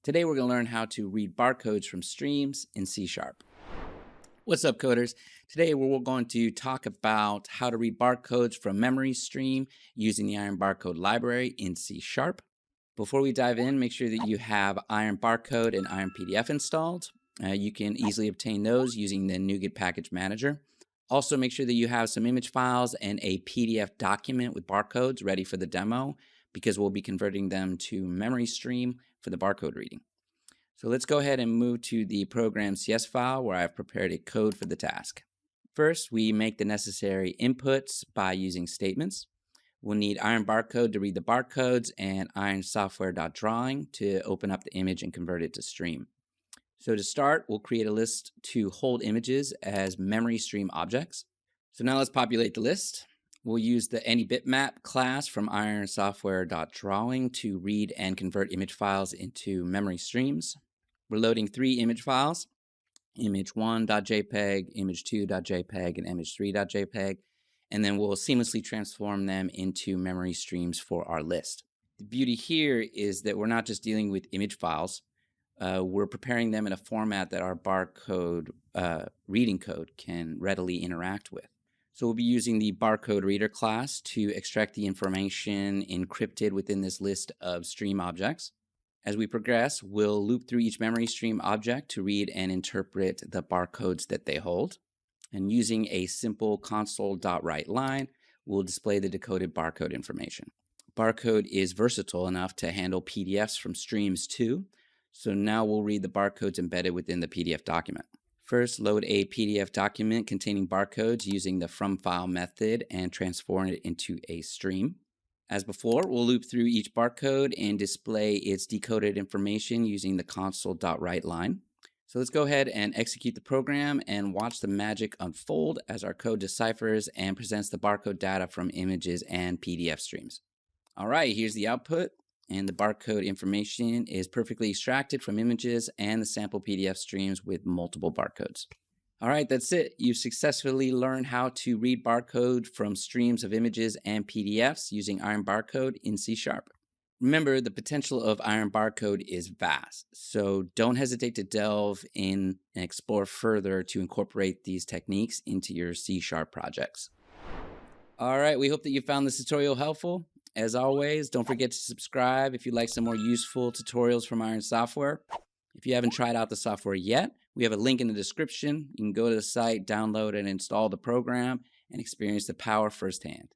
Today we're going to learn how to read barcodes from streams in C#. What's up, coders? Today we're going to talk about how to read barcodes from memory stream using the IronBarcode library in C#. Before we dive in, make sure that you have IronBarcode and IronPDF installed. You can easily obtain those using the NuGet package manager. Also, make sure that you have some image files and a PDF document with barcodes ready for the demo, because we'll be converting them to memory stream for the barcode reading. So let's go ahead and move to the program CS file where I've prepared a code for the task. First, we make the necessary inputs by using statements. We'll need IronBarcode to read the barcodes and ironsoftware.drawing to open up the image and convert it to stream. So to start, we'll create a list to hold images as memory stream objects. So now let's populate the list. We'll use the AnyBitmap class from ironsoftware.drawing to read and convert image files into memory streams. We're loading 3 image files, image1.jpg, image2.jpg, and image3.jpg, and then we'll seamlessly transform them into memory streams for our list. The beauty here is that we're not just dealing with image files. We're preparing them in a format that our barcode reading code can readily interact with. So we'll be using the barcode reader class to extract the information encrypted within this list of stream objects. As we progress, we'll loop through each memory stream object to read and interpret the barcodes that they hold. And using a simple console.write line, we'll display the decoded barcode information. Barcode is versatile enough to handle PDFs from streams too. So now we'll read the barcodes embedded within the PDF document. First, load a PDF document containing barcodes using the FromFile method and transform it into a stream. As before, we'll loop through each barcode and display its decoded information using the console.write line. So let's go ahead and execute the program and watch the magic unfold as our code deciphers and presents the barcode data from images and PDF streams. All right, here's the output. And the barcode information is perfectly extracted from images and the sample PDF streams with multiple barcodes. All right, that's it. You've successfully learned how to read barcode from streams of images and PDFs using IronBarcode in C#. Remember, the potential of IronBarcode is vast, so don't hesitate to delve in and explore further to incorporate these techniques into your C# projects. All right, we hope that you found this tutorial helpful. As always, don't forget to subscribe if you'd like some more useful tutorials from Iron Software. If you haven't tried out the software yet, we have a link in the description. You can go to the site, download and install the program, and experience the power firsthand.